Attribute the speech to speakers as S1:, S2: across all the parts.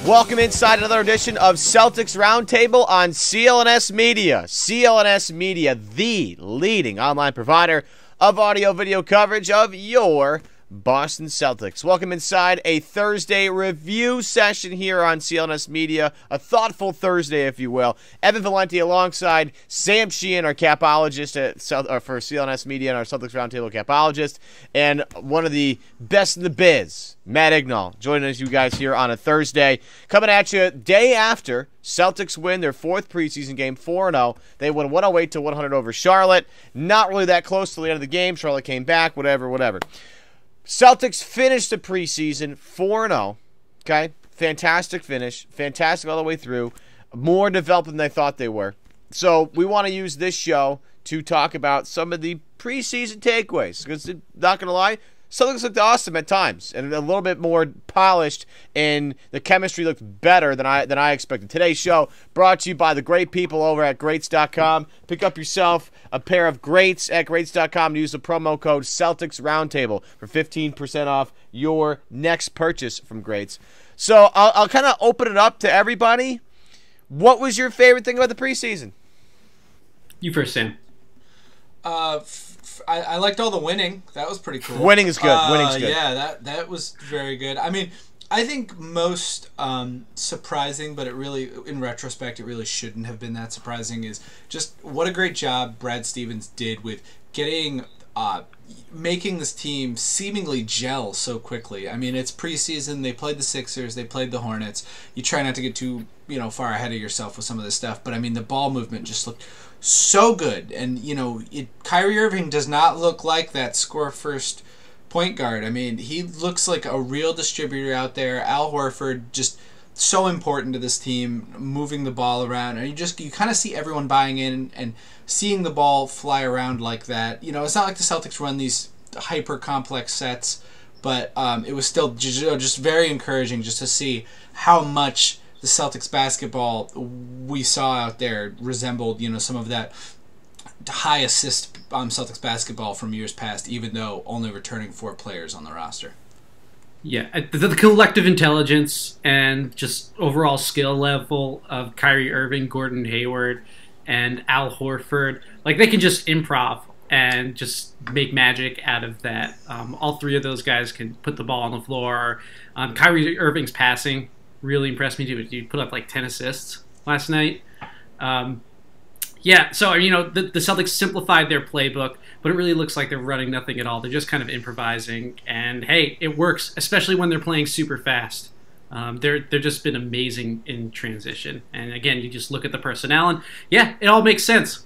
S1: Welcome inside another edition of Celtics Roundtable on CLNS Media. CLNS Media, the leading online provider of audio-video coverage of your Boston Celtics. Welcome inside a Thursday review session here on CLNS Media. A thoughtful Thursday, if you will. Evan Valenti alongside Sam Sheehan, our capologist for CLNS Media and our Celtics Roundtable capologist. And one of the best in the biz, Matt Ignall, joining us, you guys, here on a Thursday. Coming at you day after Celtics win their fourth preseason game, 4-0. They win 108-100 over Charlotte. Not really that close to the end of the game. Charlotte came back, whatever. Celtics finished the preseason 4-0, okay? Fantastic finish. Fantastic all the way through. More developed than they thought they were. So we want to use this show to talk about some of the preseason takeaways. Because, not going to lie, Celtics looked awesome at times and a little bit more polished, and the chemistry looked better than I expected. Today's show brought to you by the great people over at Greats.com. Pick up yourself a pair of Greats at Greats.com and use the promo code Celtics Roundtable for 15% off your next purchase from Greats. So I'll kind of open it up to everybody. What was your favorite thing about the preseason?
S2: You first, Sam.
S3: I liked all the winning. That was pretty cool.
S1: Winning is good. Winning's good.
S3: Yeah, that was very good. I mean, I think most surprising, but it really, in retrospect, it really shouldn't have been that surprising, is just what a great job Brad Stevens did with getting, making this team seemingly gel so quickly. I mean, it's preseason. They played the Sixers. They played the Hornets. You try not to get too, far ahead of yourself with some of this stuff, but I mean, the ball movement just looked so good, and Kyrie Irving does not look like that score first point guard. I mean, he looks like a real distributor out there. Al Horford, just so important to this team, moving the ball around, and you kind of see everyone buying in and seeing the ball fly around like that. It's not like the Celtics run these hyper complex sets, but it was still just very encouraging just to see how much the Celtics basketball we saw out there resembled, some of that high assist Celtics basketball from years past, even though only returning 4 players on the roster.
S2: Yeah, the collective intelligence and just overall skill level of Kyrie Irving, Gordon Hayward, and Al Horford, like they can just improv and just make magic out of that. All 3 of those guys can put the ball on the floor. Kyrie Irving's passing really impressed me too. He put up like 10 assists last night. Yeah, so the Celtics simplified their playbook, but it really looks like they're running nothing at all. They're just kind of improvising, and hey, it works, especially when they're playing super fast. They're just been amazing in transition. And again, you just look at the personnel, and yeah, it all makes sense.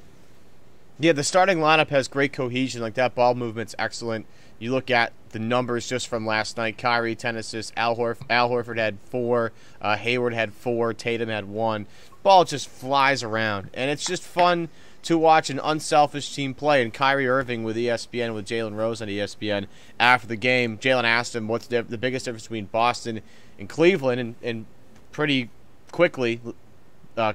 S1: Yeah, the starting lineup has great cohesion. Like, that ball movement's excellent. You look at the numbers just from last night. Kyrie, 10 assists. Al Horford had 4. Hayward had 4. Tatum had 1. Ball just flies around. And it's just fun to watch an unselfish team play. And Kyrie Irving with ESPN, with Jalen Rose on ESPN, after the game, Jalen asked him what's the biggest difference between Boston and Cleveland. And pretty quickly,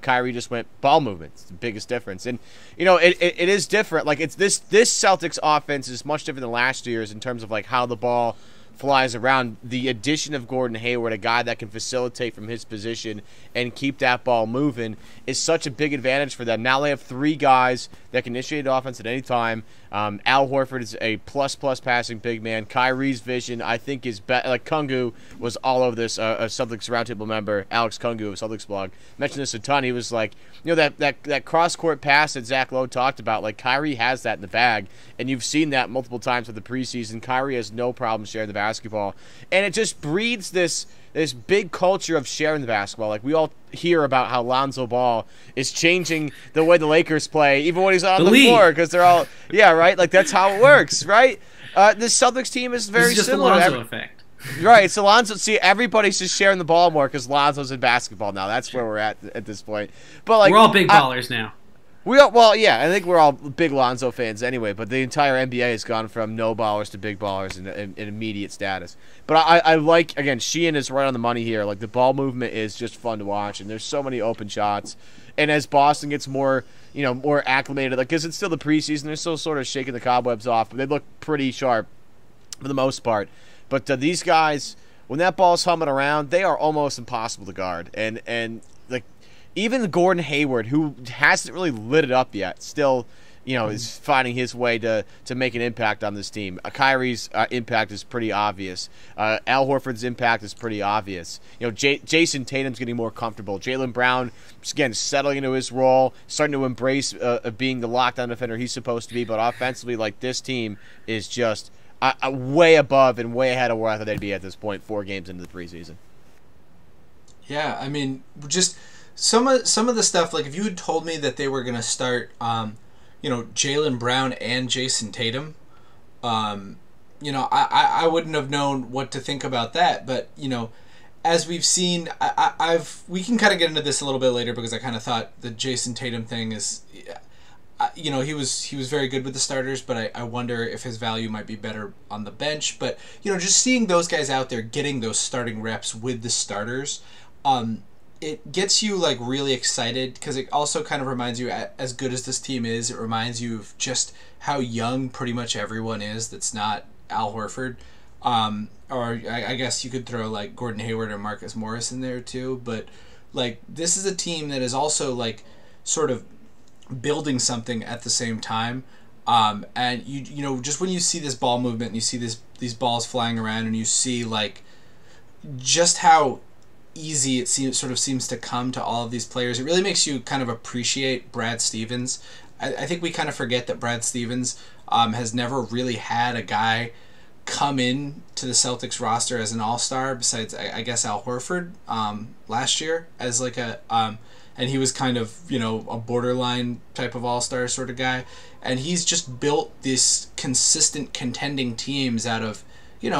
S1: Kyrie just went ball movement. It's the biggest difference. And, it is different. Like, it's this Celtics offense is much different than last year's in terms of, like, how the ball flies around. The addition of Gordon Hayward, a guy that can facilitate from his position and keep that ball moving, is such a big advantage for them. Now they have 3 guys that can initiate offense at any time. Al Horford is a plus passing big man. Kyrie's vision, I think, is better. Like, Kungu was all over this. A Celtics Roundtable member, Alex Kungu of Celtics blog, mentioned this a ton. He was like, that cross-court pass that Zach Lowe talked about, like, Kyrie has that in the bag, and you've seen that multiple times with the preseason. Kyrie has no problem sharing the basketball, and it just breeds this big culture of sharing the basketball. Like, we all hear about how Lonzo Ball is changing the way the Lakers play, even when he's on the floor, because they're all, yeah, right? Like, that's how it works, right? This Celtics team is very similar.
S2: This is just the Lonzo effect.
S1: Right, it's Lonzo. See, everybody's just sharing the ball more because Lonzo's in basketball now. That's where we're at this point. But, like,
S2: we're all big ballers now.
S1: Well, yeah, I think we're all big Lonzo fans anyway, but the entire NBA has gone from no ballers to big ballers in immediate status. But I like, again, Sheehan is right on the money here. Like, the ball movement is just fun to watch, and there's so many open shots. And as Boston gets more, more acclimated, like, because it's still the preseason, they're still sort of shaking the cobwebs off, but they look pretty sharp for the most part. But these guys when that ball's humming around, they are almost impossible to guard. And like even Gordon Hayward, who hasn't really lit it up yet, still is finding his way to make an impact on this team. Kyrie's impact is pretty obvious. Al Horford's impact is pretty obvious. Jason Tatum's getting more comfortable. Jaylen Brown, again, settling into his role, starting to embrace being the lockdown defender he's supposed to be. But offensively, like, this team is just way above and way ahead of where I thought they'd be at this point, 4 games into the preseason.
S3: Yeah, I mean, just some of the stuff, like if you had told me that they were going to start Jaylen Brown and Jason Tatum, I wouldn't have known what to think about that. But, as we've seen, we can kind of get into this a little bit later, because I kind of thought the Jason Tatum thing is, he was very good with the starters, but I wonder if his value might be better on the bench. But, just seeing those guys out there getting those starting reps with the starters, it gets you like really excited, because it also kind of reminds you, as good as this team is, it reminds you of just how young pretty much everyone is that's not Al Horford. Or I guess you could throw like Gordon Hayward or Marcus Morris in there too. But like, this is a team that is also like sort of building something at the same time. And just when you see this ball movement and you see these balls flying around, and you see like just how easy it seems to come to all of these players, it really makes you kind of appreciate Brad Stevens. I think we kind of forget that Brad Stevens has never really had a guy come in to the Celtics roster as an all-star, besides I guess Al Horford last year as like and he was kind of a borderline type of all-star sort of guy, and he's just built this consistent contending teams out of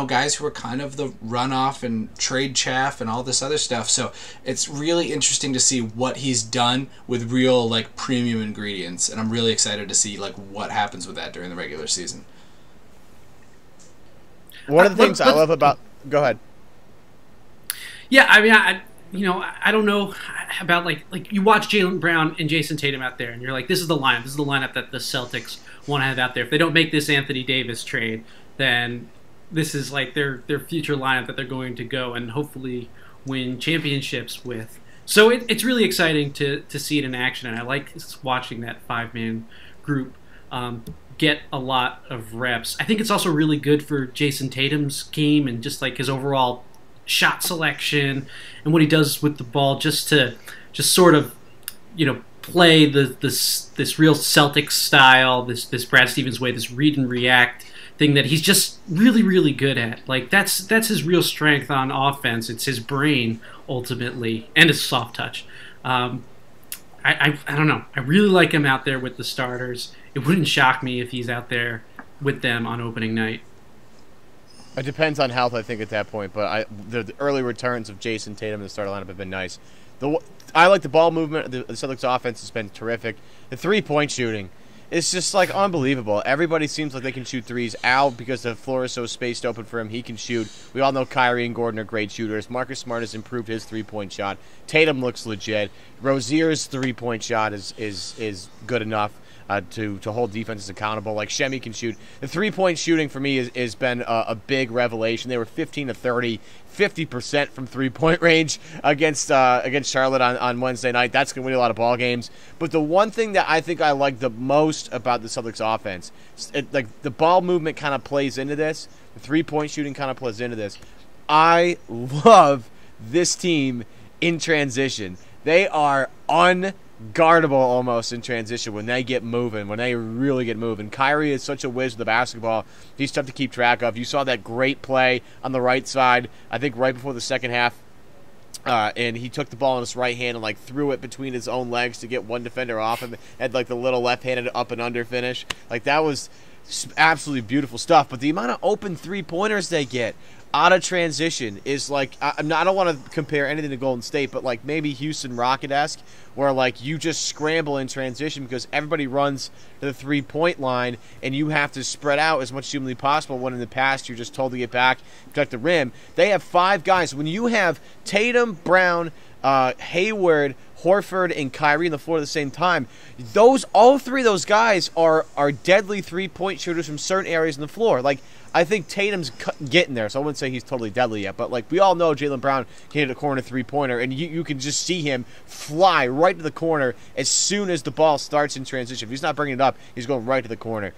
S3: guys who are kind of the runoff and trade chaff and all this other stuff. So it's really interesting to see what he's done with real like premium ingredients, and I'm really excited to see like what happens with that during the regular season.
S1: One of the things I love about... Go ahead.
S2: Yeah, I mean, I don't know about like you watch Jaylen Brown and Jason Tatum out there, and you're like, this is the lineup. This is the lineup that the Celtics want to have out there. If they don't make this Anthony Davis trade, then this is like their future lineup that they're going to go and hopefully win championships with. So it's really exciting to see it in action, and I like watching that 5-man group get a lot of reps. I think it's also really good for Jason Tatum's game and just like his overall shot selection and what he does with the ball, just sort of play this real Celtics style, this Brad Stevens way, this read and react thing that he's just really, really good at. Like that's his real strength on offense. It's his brain ultimately, and his soft touch. I don't know. I really like him out there with the starters. It wouldn't shock me if he's out there with them on opening night.
S1: It depends on health, I think, at that point. But the early returns of Jason Tatum in the starting lineup have been nice. I like the ball movement. The Celtics offense has been terrific. The 3-point shooting, it's just like unbelievable. Everybody seems like they can shoot threes. Al, because the floor is so spaced open for him, he can shoot. We all know Kyrie and Gordon are great shooters. Marcus Smart has improved his 3-point shot. Tatum looks legit. Rozier's 3-point shot is good enough to hold defenses accountable. Like Shemi can shoot. The 3-point shooting for me has been a big revelation. They were 15-30, 50% from 3-point range against Charlotte on Wednesday night. That's going to win a lot of ball games. But the one thing that I think I like the most about the Celtics offense, like the ball movement kind of plays into this. The 3-point shooting kind of plays into this. I love this team in transition. They are unguardable almost in transition when they get moving, when they really get moving. Kyrie is such a whiz with the basketball. He's tough to keep track of. You saw that great play on the right side, I think right before the second half, and he took the ball in his right hand and like threw it between his own legs to get one defender off him. Had like the little left-handed up and under finish. Like that was absolutely beautiful stuff. But the amount of open 3-pointers they get out of transition is like, I don't want to compare anything to Golden State, but like maybe Houston Rocket-esque, where like you just scramble in transition because everybody runs to the 3-point line and you have to spread out as much as humanly possible, when in the past you're just told to get back, protect the rim. They have 5 guys. When you have Tatum, Brown, Hayward, Horford, and Kyrie on the floor at the same time, all 3 of those guys are deadly 3-point shooters from certain areas on the floor. Like, I think Tatum's getting there, so I wouldn't say he's totally deadly yet. But, like, we all know Jaylen Brown can hit a corner three-pointer, and you can just see him fly right to the corner as soon as the ball starts in transition. If he's not bringing it up, he's going right to the corner.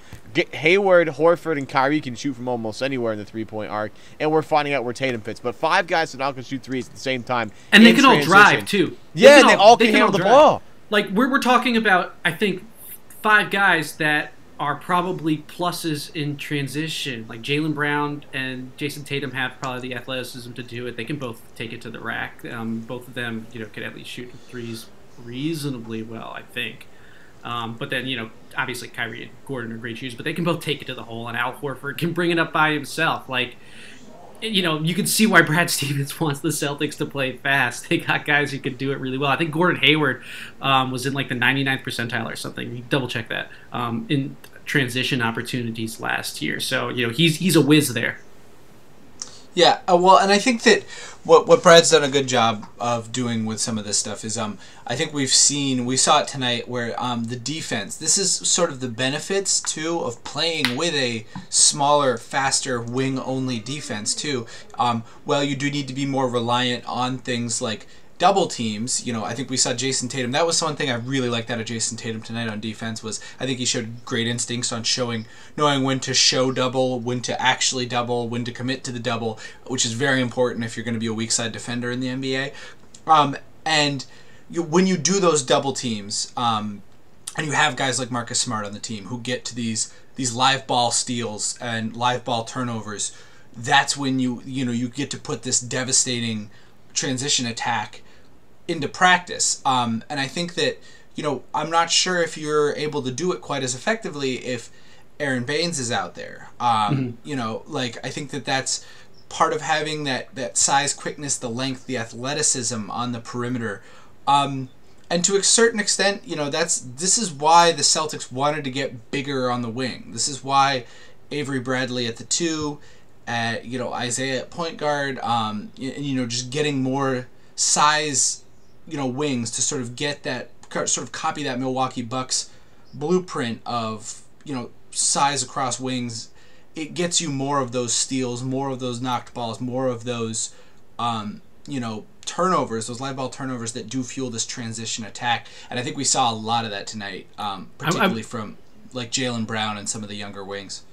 S1: Hayward, Horford, and Kyrie can shoot from almost anywhere in the three-point arc, and we're finding out where Tatum fits. But 5 guys that all can shoot threes at the same time.
S2: And they can all drive, too.
S1: Yeah, they all can handle the ball.
S2: Like, we're talking about, I think, 5 guys that are probably pluses in transition. Like Jaylen Brown and Jason Tatum have probably the athleticism to do it. They can both take it to the rack. Both of them, could at least shoot threes reasonably well, I think. But then, obviously Kyrie and Gordon are great shooters, but they can both take it to the hole, and Al Horford can bring it up by himself. Like, you can see why Brad Stevens wants the Celtics to play fast. They got guys who could do it really well. I think Gordon Hayward was in like the 99th percentile or something. You double check that in transition opportunities last year. So he's a whiz there.
S3: Yeah, well, and I think that what Brad's done a good job of doing with some of this stuff is I think we saw it tonight where the defense, this is sort of the benefits too of playing with a smaller, faster wing-only defense too. Well, you do need to be more reliant on things like double teams. I think we saw Jason Tatum. That was one thing I really liked out of Jason Tatum tonight on defense was I think he showed great instincts on knowing when to show double, when to actually double, when to commit to the double, which is very important if you're going to be a weak side defender in the NBA. When you do those double teams, and you have guys like Marcus Smart on the team who get to these live ball steals and live ball turnovers, that's when you get to put this devastating transition attack into practice. And I think that, I'm not sure if you're able to do it quite as effectively if Aaron Baines is out there. I think that's part of having that size, quickness, the length, the athleticism on the perimeter. And to a certain extent, this is why the Celtics wanted to get bigger on the wing. This is why Avery Bradley at the 2, Isaiah at point guard, just getting more size, wings to sort of get that, sort of copy that Milwaukee Bucks blueprint of, size across wings. It gets you more of those steals, more of those knocked balls, more of those, turnovers, those live ball turnovers that do fuel this transition attack. And I think we saw a lot of that tonight, particularly from like Jaylen Brown and some of the younger wings.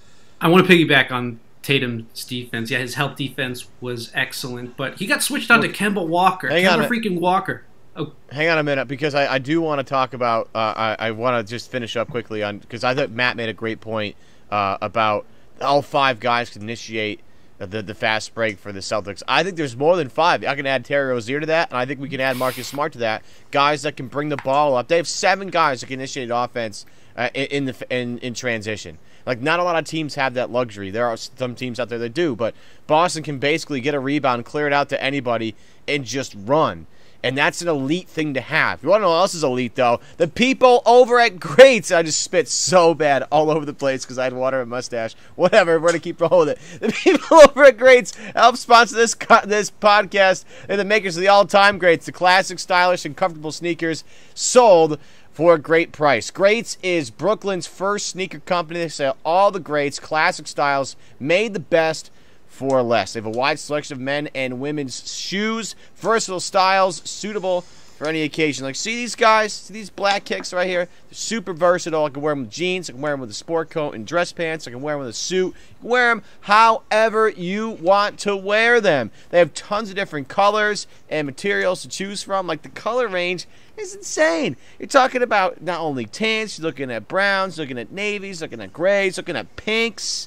S2: I want to piggyback on Tatum's defense. Yeah, his help defense was excellent, but he got switched on to Kemba Walker. Freaking Walker. Oh.
S1: Hang on a minute, because I do want to talk about, I want to just finish up quickly on, because I thought Matt made a great point about all 5 guys can initiate the fast break for the Celtics. I think there's more than 5. I can add Terry Rozier to that, and I think we can add Marcus Smart to that. Guys that can bring the ball up. They have 7 guys that can initiate offense in transition. Like, not a lot of teams have that luxury. There are some teams out there that do, but Boston can basically get a rebound, clear it out to anybody, and just run. And that's an elite thing to have. You want to know what else is elite, though? The people over at Greats. I just spit so bad all over the place because I had water and mustache. Whatever, we're going to keep rolling it. The people over at Greats help sponsor this podcast. They're the makers of the all-time greats, the classic, stylish, and comfortable sneakers sold for a great price. Greats is Brooklyn's first sneaker company. They sell all the greats, classic styles, made the best for less. They have a wide selection of men and women's shoes, versatile styles, suitable for any occasion. Like, see these guys? See these black kicks right here? They're super versatile. I can wear them with jeans. I can wear them with a sport coat and dress pants. I can wear them with a suit. You can wear them however you want to wear them. They have tons of different colors and materials to choose from. Like, the color range is insane. You're talking about not only tans, you're looking at browns, looking at navies, looking at grays, looking at pinks.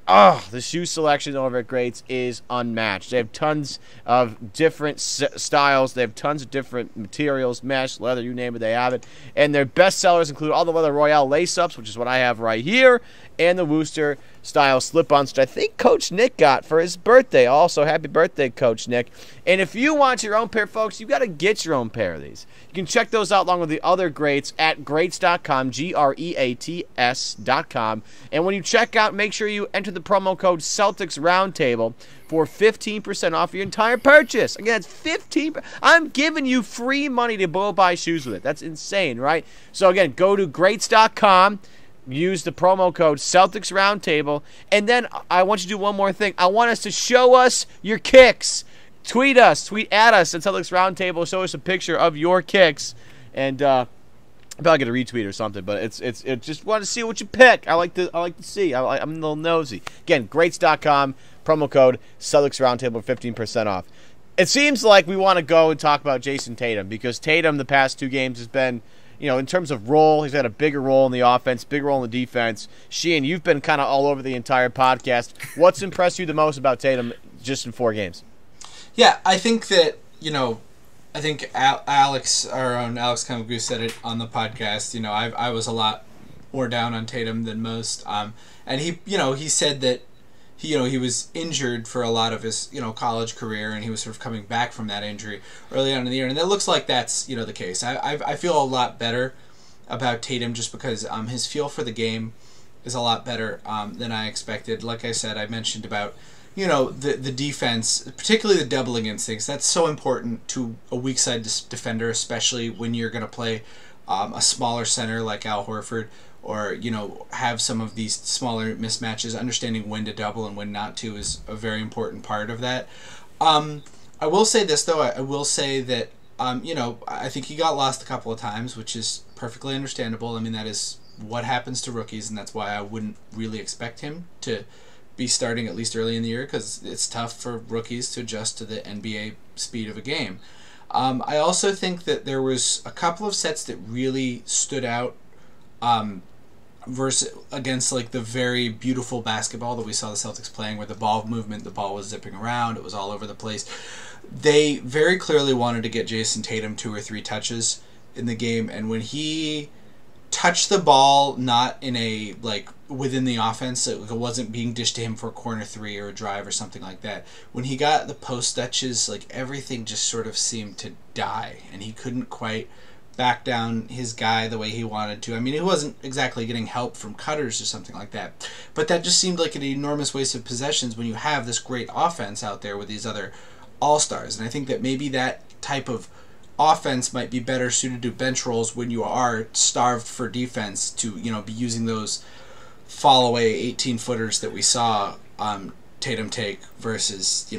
S1: Oh, the shoe selection over at Greats is unmatched. They have tons of different styles. They have tons of different materials, mesh, leather, you name it, they have it. And their best sellers include all the Leather Royale lace-ups, which is what I have right here, and the Wooster style slip-ons, which I think Coach Nick got for his birthday. Also, happy birthday, Coach Nick. And if you want your own pair, folks, you got to get your own pair of these. You can check those out along with the other greats at greats.com, greats.com. And when you check out, make sure you enter the promo code Celtics Roundtable for 15% off your entire purchase. Again, that's 15%. I'm giving you free money to go buy shoes with it. That's insane, right? So again, go to greats.com. use the promo code Celtics Roundtable, and then I want you to do one more thing. I want us to show us your kicks. Tweet at us at Celtics Roundtable. Show us a picture of your kicks, and I'll probably get a retweet or something. But it's just want to see what you pick. I like to see. I'm a little nosy. Again, greats.com, promo code Celtics Roundtable, 15% off. It seems like we want to go and talk about Jason Tatum, because Tatum the past 2 games has been, in terms of role, he's had a bigger role in the offense, bigger role in the defense. Sheehan, you've been kind of all over the entire podcast. What's impressed you the most about Tatum just in 4 games?
S3: Yeah, I think that, I think Alex, our own Alex Kamagu, said it on the podcast. I was a lot more down on Tatum than most. And he said that he was injured for a lot of his, college career, and he was sort of coming back from that injury early on in the year. And it looks like that's, the case. I feel a lot better about Tatum just because his feel for the game is a lot better than I expected. Like I said, I mentioned about, the defense, particularly the doubling instincts. That's so important to a weak side defender, especially when you're going to play a smaller center like Al Horford, or have some of these smaller mismatches. Understanding when to double and when not to is a very important part of that. I will say this though. I will say that I think he got lost a couple of times, which is perfectly understandable. I mean, that is what happens to rookies, and that's why I wouldn't really expect him to be starting at least early in the year, because it's tough for rookies to adjust to the NBA speed of a game. I also think that there was a couple of sets that really stood out against like the very beautiful basketball that we saw the Celtics playing, where the ball movement, the ball was zipping around, it was all over the place. They very clearly wanted to get Jason Tatum 2 or 3 touches in the game, and when he touched the ball, not in a within the offense, it wasn't being dished to him for a corner 3 or a drive or something like that. When he got the post touches, everything just sort of seemed to die, and he couldn't quite back down his guy the way he wanted to. I mean, he wasn't exactly getting help from cutters or something like that, but that just seemed like an enormous waste of possessions when you have this great offense out there with these other all-stars. And I think that maybe that type of offense might be better suited to bench roles when you are starved for defense, to be using those fall away 18-footers that we saw Tatum take, versus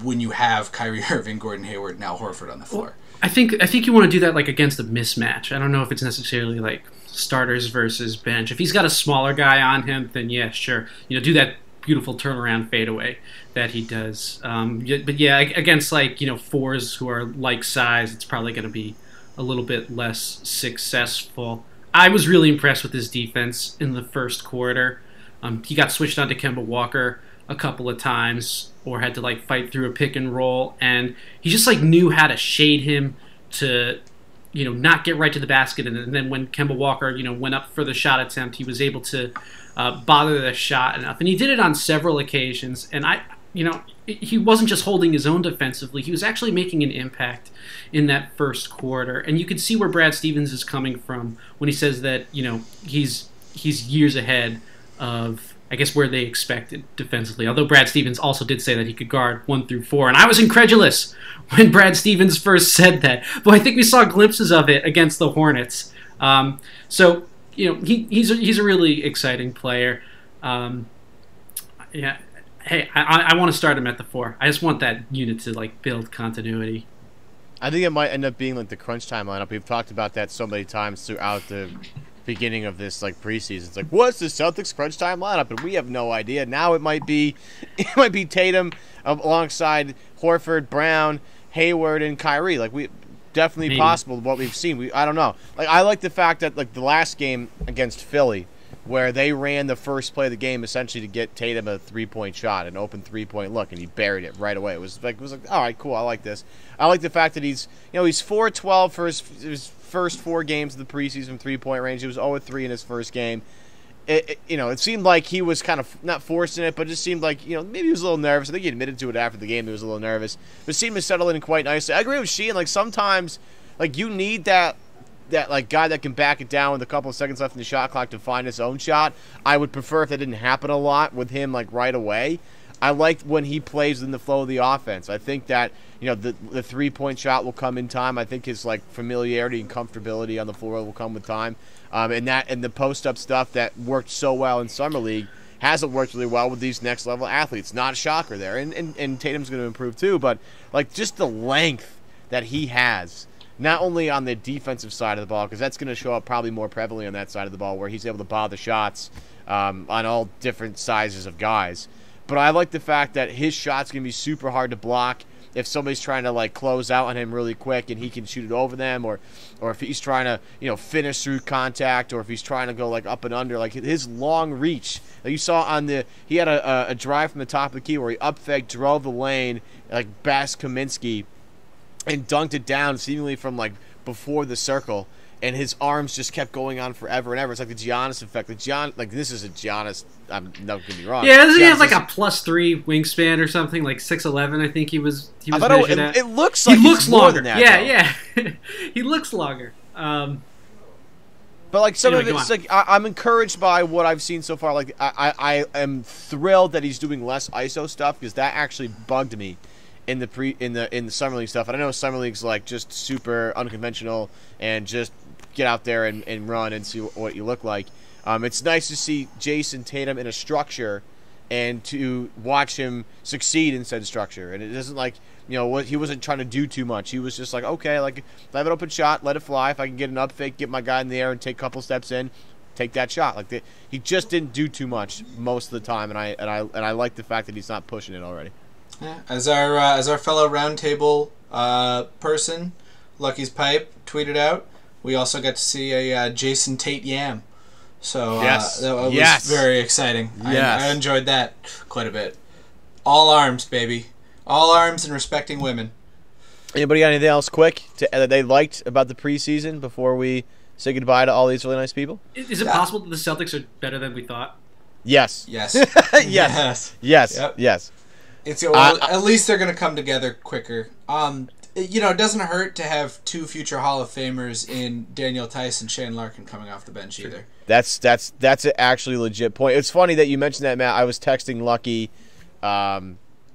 S3: when you have Kyrie Irving, Gordon Hayward, and Al Horford on the floor.
S2: I think you want to do that against a mismatch. I don't know if it's necessarily starters versus bench. If he's got a smaller guy on him, then yeah, sure. Do that beautiful turnaround fadeaway that he does. But yeah, against fours who are like size, it's probably going to be a little bit less successful. I was really impressed with his defense in the first quarter. He got switched onto Kemba Walker a couple of times, or had to fight through a pick and roll, and he just knew how to shade him to not get right to the basket, and then when Kemba Walker went up for the shot attempt, he was able to bother the shot enough, and he did it on several occasions. And he wasn't just holding his own defensively, he was actually making an impact in that first quarter. And you could see where Brad Stevens is coming from when he says that he's years ahead of, I guess, where they expected defensively. Although Brad Stevens also did say that he could guard 1 through 4, and I was incredulous when Brad Stevens first said that. But I think we saw glimpses of it against the Hornets. So he's a really exciting player. Yeah. Hey, I want to start him at the 4. I just want that unit to build continuity.
S1: I think it might end up being the crunch time lineup. We've talked about that so many times throughout the beginning of this preseason. It's what's the Celtics crunch time lineup, and we have no idea. Now it might be Tatum alongside Horford, Brown, Hayward, and Kyrie. We definitely
S2: Maybe.
S1: Possible what we've seen. I don't know. I like the fact that the last game against Philly, where they ran the first play of the game essentially to get Tatum a 3-point shot, an open 3-point look, and he buried it right away. It was all right, cool. I like this. I like the fact that he's 4-12 for his first 4 games of the preseason 3-point range. He was 0-3 in his first game. It seemed like he was kind of not forcing it, but it just seemed like maybe he was a little nervous. I think he admitted to it after the game. He was a little nervous, but seemed to settle in quite nicely. I agree with Sheehan. Sometimes you need that guy that can back it down with a couple of seconds left in the shot clock to find his own shot. I would prefer if that didn't happen a lot with him right away. I like when he plays in the flow of the offense. I think that, the 3-point shot will come in time. I think his familiarity and comfortability on the floor will come with time. And the post-up stuff that worked so well in Summer League hasn't worked really well with these next-level athletes. Not a shocker there. And Tatum's going to improve too, but just the length that he has, not only on the defensive side of the ball, because that's going to show up probably more prevalently on that side of the ball where he's able to bother shots on all different sizes of guys. But I like the fact that his shot's going to be super hard to block if somebody's trying to close out on him really quick and he can shoot it over them, or if he's trying to finish through contact, or if he's trying to go up and under, his long reach. You saw he had a drive from the top of the key where he up-fake, drove the lane Bas Kaminsky, and dunked it down seemingly from before the circle, and his arms just kept going on forever and ever. It's like the Giannis effect. This is a Giannis. I'm not gonna be wrong.
S2: Yeah, he has a +3 wingspan or something, 6'11". I think he was measured at.
S1: It looks like
S2: he looks longer.
S1: Than that,
S2: yeah. He looks longer.
S1: But some of it's I'm encouraged by what I've seen so far. I am thrilled that he's doing less ISO stuff, because that actually bugged me in the Summer League stuff. And I know Summer League's just super unconventional and just get out there and run and see what you look like. It's nice to see Jason Tatum in a structure and to watch him succeed in said structure. And it isn't he wasn't trying to do too much. He was just okay, if I have an open shot, let it fly. If I can get an up fake, get my guy in the air and take a couple steps in, take that shot. He just didn't do too much most of the time, and I like the fact that he's not pushing it already.
S3: Yeah. As our fellow roundtable person, Lucky's Pipe, tweeted out, we also got to see a Jason Tate Yam. So
S1: yes.
S3: That was very exciting.
S1: Yes.
S3: I enjoyed that quite a bit. All arms, baby. All arms and respecting women.
S1: Anybody got anything else quick that they liked about the preseason before we say goodbye to all these really nice people?
S2: Is it possible that the Celtics are better than we thought?
S1: Yes.
S3: Yes.
S1: Yes. Yes.
S3: Yep.
S1: Yes.
S3: At least they're going to come together quicker. It doesn't hurt to have 2 future Hall of Famers in Daniel Tice and Shane Larkin coming off the bench either.
S1: That's an actually legit point. It's funny that you mentioned that, Matt. I was texting Lucky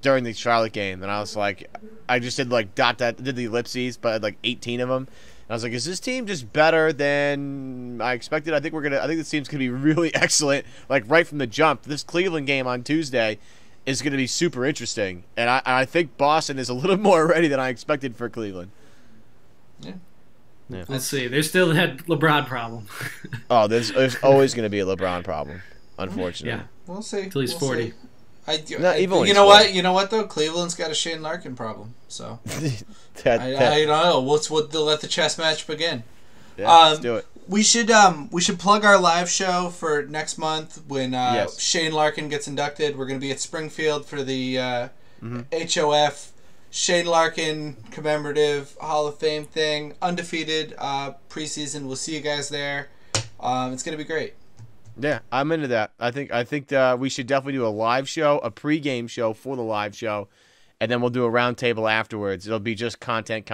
S1: during the Charlotte game, and I was I just did did the ellipses, but I had 18 of them. And I was is this team just better than I expected? I think this team's gonna be really excellent, right from the jump. This Cleveland game on Tuesday is going to be super interesting, and I think Boston is a little more ready than I expected for Cleveland.
S3: Yeah.
S2: Let's see. There's still that LeBron problem.
S1: Oh, there's always going to be a LeBron problem, unfortunately.
S2: Yeah,
S3: we'll see.
S2: Until he's 40.
S3: You know what though? Cleveland's got a Shane Larkin problem. So I don't know. They'll let the chess match begin.
S1: Yeah, let's do it.
S3: We should plug our live show for next month when Shane Larkin gets inducted. We're going to be at Springfield for the HOF Shane Larkin commemorative Hall of Fame thing. Undefeated preseason. We'll see you guys there. It's going to be great.
S1: Yeah, I'm into that. I think we should definitely do a live show, a pregame show for the live show, and then we'll do a roundtable afterwards. It'll be just content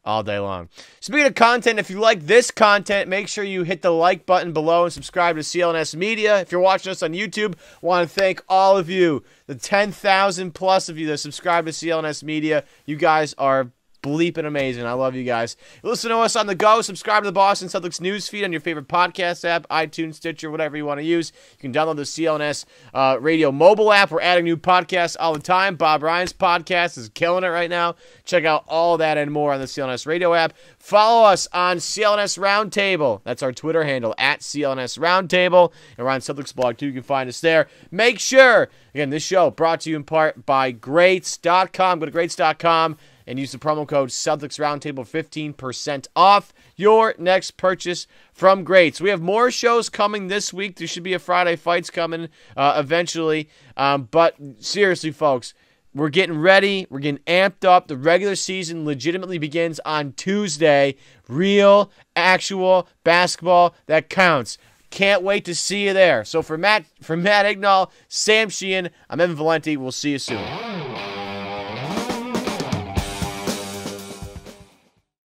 S1: all day long. Speaking of content, if you like this content, make sure you hit the like button below and subscribe to CLNS Media. If you're watching us on YouTube, I want to thank all of you, the 10,000 plus of you that subscribe to CLNS Media. You guys are bleeping amazing. I love you guys. Listen to us on the go. Subscribe to the Boston Celtics news feed on your favorite podcast app, iTunes, Stitcher, whatever you want to use. You can download the CLNS radio mobile app. We're adding new podcasts all the time. Bob Ryan's podcast is killing it right now. Check out all that and more on the CLNS radio app. Follow us on CLNS Roundtable. That's our Twitter handle, at CLNS Roundtable. And we're on Celtics blog, too. You can find us there. Make sure, again, this show brought to you in part by Greats.com. Go to Greats.com. and use the promo code Celtics Roundtable 15% off your next purchase from Greats. We have more shows coming this week. There should be a Friday Fights coming eventually. But seriously, folks, we're getting ready. We're getting amped up. The regular season legitimately begins on Tuesday. Real, actual basketball that counts. Can't wait to see you there. So for Matt Ignall, Sam Sheehan, I'm Evan Valenti. We'll see you soon.